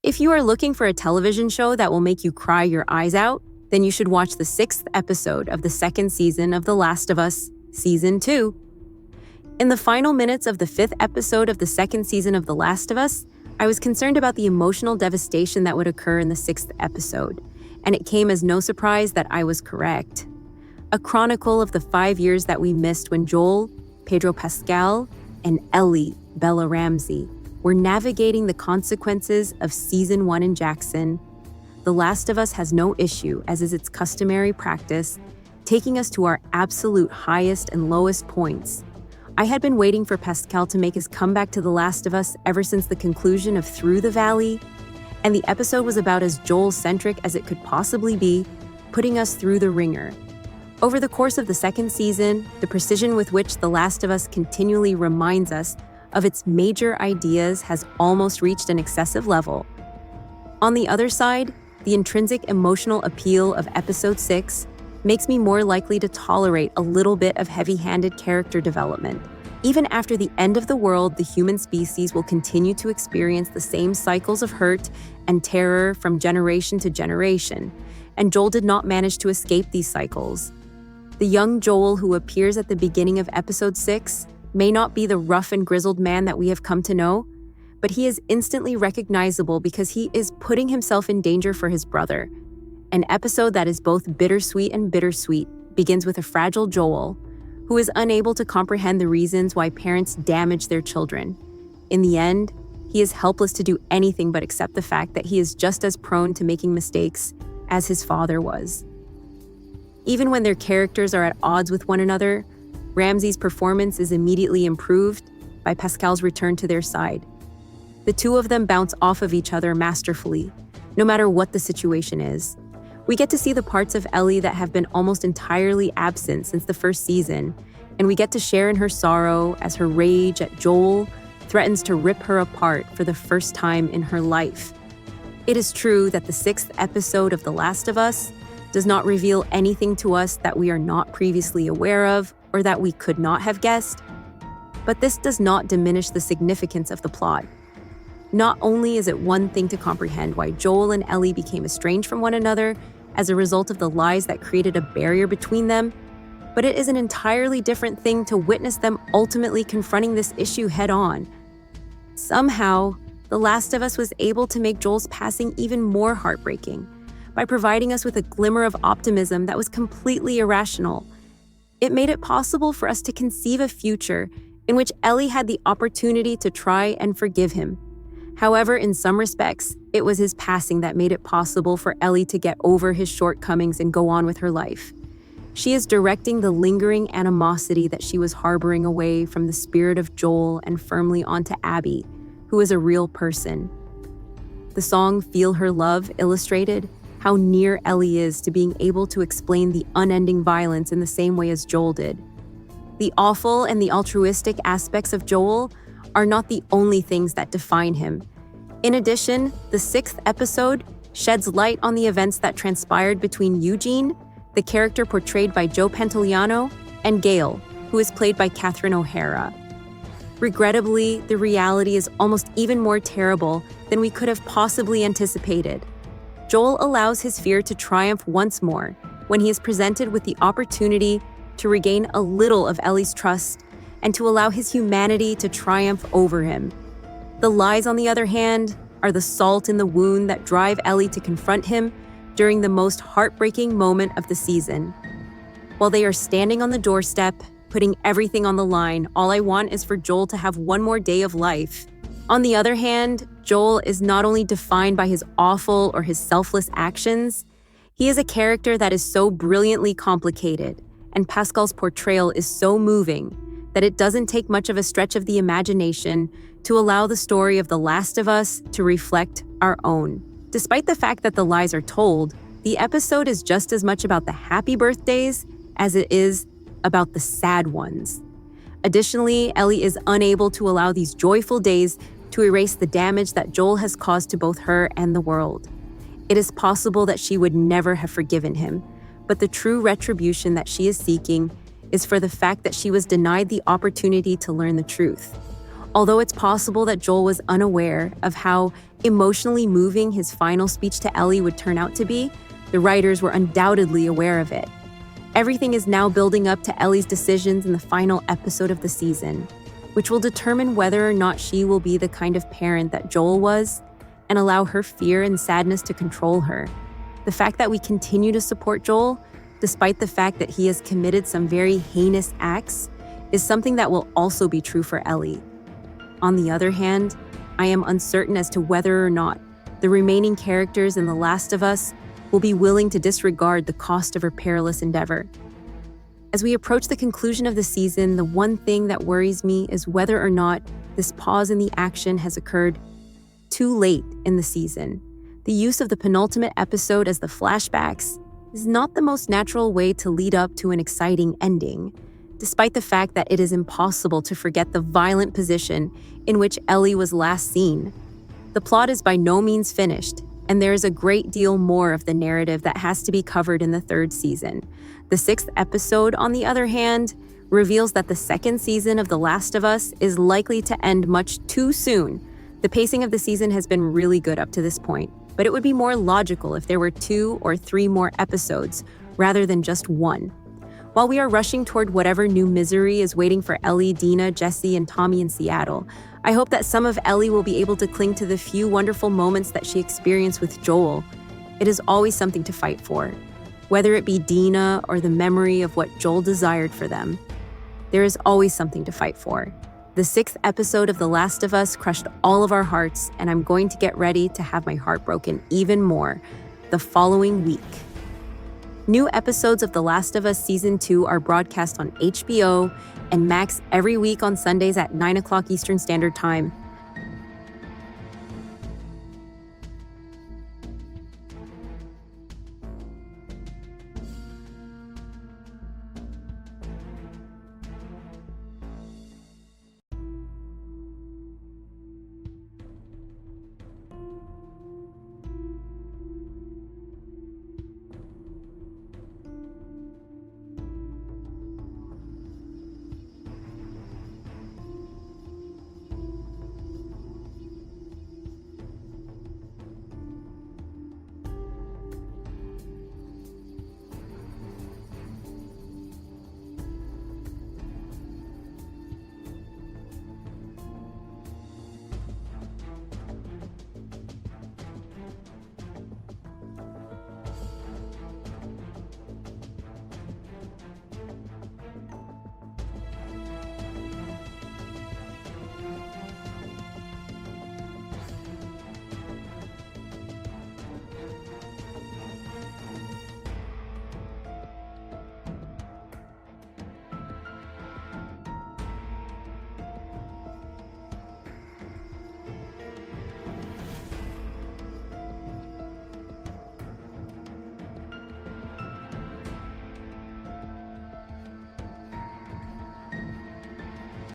If you are looking for a television show that will make you cry your eyes out, then you should watch the 6th episode of the 2nd season of The Last of Us, Season 2. In the final minutes of the 5th episode of the 2nd season of The Last of Us, I was concerned about the emotional devastation that would occur in the 6th episode, and it came as no surprise that I was correct. A chronicle of the 5 years that we missed when Joel, Pedro Pascal, and Ellie, Bella Ramsey, were navigating the consequences of Season 1 in Jackson. The Last of Us has no issue, as is its customary practice, taking us to our absolute highest and lowest points. I had been waiting for Pascal to make his comeback to The Last of Us ever since the conclusion of Through the Valley, and the episode was about as Joel-centric as it could possibly be, putting us through the ringer. Over the course of the 2nd season, the precision with which The Last of Us continually reminds us of its major ideas has almost reached an excessive level. On the other side, the intrinsic emotional appeal of Episode 6 makes me more likely to tolerate a little bit of heavy-handed character development. Even after the end of the world, the human species will continue to experience the same cycles of hurt and terror from generation to generation, and Joel did not manage to escape these cycles. The young Joel who appears at the beginning of Episode 6 may not be the rough and grizzled man that we have come to know, but he is instantly recognizable because he is putting himself in danger for his brother. An episode that is both bittersweet and bittersweet begins with a fragile Joel, who is unable to comprehend the reasons why parents damage their children. In the end, he is helpless to do anything but accept the fact that he is just as prone to making mistakes as his father was. Even when their characters are at odds with one another, Ramsey's performance is immediately improved by Pascal's return to their side. The two of them bounce off of each other masterfully, no matter what the situation is. We get to see the parts of Ellie that have been almost entirely absent since the 1st season, and we get to share in her sorrow as her rage at Joel threatens to rip her apart for the first time in her life. It is true that the 6th episode of The Last of Us does not reveal anything to us that we are not previously aware of or that we could not have guessed, but this does not diminish the significance of the plot. Not only is it one thing to comprehend why Joel and Ellie became estranged from one another as a result of the lies that created a barrier between them, but it is an entirely different thing to witness them ultimately confronting this issue head-on. Somehow, The Last of Us was able to make Joel's passing even more heartbreaking by providing us with a glimmer of optimism that was completely irrational. It made it possible for us to conceive a future in which Ellie had the opportunity to try and forgive him. However, in some respects, it was his passing that made it possible for Ellie to get over his shortcomings and go on with her life. She is directing the lingering animosity that she was harboring away from the spirit of Joel and firmly onto Abby, who is a real person. The song Feel Her Love illustrated how near Ellie is to being able to explain the unending violence in the same way as Joel did. The awful and the altruistic aspects of Joel are not the only things that define him. In addition, the 6th episode sheds light on the events that transpired between Eugene, the character portrayed by Joe Pantoliano, and Gail, who is played by Catherine O'Hara. Regrettably, the reality is almost even more terrible than we could have possibly anticipated. Joel allows his fear to triumph once more when he is presented with the opportunity to regain a little of Ellie's trust and to allow his humanity to triumph over him. The lies, on the other hand, are the salt in the wound that drive Ellie to confront him during the most heartbreaking moment of the season. While they are standing on the doorstep, putting everything on the line, all I want is for Joel to have one more day of life. On the other hand, Joel is not only defined by his awful or his selfless actions, he is a character that is so brilliantly complicated, and Pascal's portrayal is so moving that it doesn't take much of a stretch of the imagination to allow the story of The Last of Us to reflect our own. Despite the fact that the lies are told, the episode is just as much about the happy birthdays as it is about the sad ones. Additionally, Ellie is unable to allow these joyful days to erase the damage that Joel has caused to both her and the world. It is possible that she would never have forgiven him, but the true retribution that she is seeking is for the fact that she was denied the opportunity to learn the truth. Although it's possible that Joel was unaware of how emotionally moving his final speech to Ellie would turn out to be, the writers were undoubtedly aware of it. Everything is now building up to Ellie's decisions in the final episode of the season, which will determine whether or not she will be the kind of parent that Joel was and allow her fear and sadness to control her. The fact that we continue to support Joel, despite the fact that he has committed some very heinous acts, is something that will also be true for Ellie. On the other hand, I am uncertain as to whether or not the remaining characters in The Last of Us will be willing to disregard the cost of her perilous endeavor. As we approach the conclusion of the season, the one thing that worries me is whether or not this pause in the action has occurred too late in the season. The use of the penultimate episode as the flashbacks is not the most natural way to lead up to an exciting ending, despite the fact that it is impossible to forget the violent position in which Ellie was last seen. The plot is by no means finished, and there is a great deal more of the narrative that has to be covered in the third season. The sixth episode, on the other hand, reveals that the second season of The Last of Us is likely to end much too soon. The pacing of the season has been really good up to this point, but it would be more logical if there were 2 or 3 more episodes rather than just 1. While we are rushing toward whatever new misery is waiting for Ellie, Dina, Jesse, and Tommy in Seattle, I hope that some of Ellie will be able to cling to the few wonderful moments that she experienced with Joel. It is always something to fight for, whether it be Dina or the memory of what Joel desired for them. There is always something to fight for. The 6th episode of The Last of Us crushed all of our hearts, and I'm going to get ready to have my heart broken even more the following week. New episodes of The Last of Us Season 2 are broadcast on HBO and Max every week on Sundays at 9 o'clock Eastern Standard Time.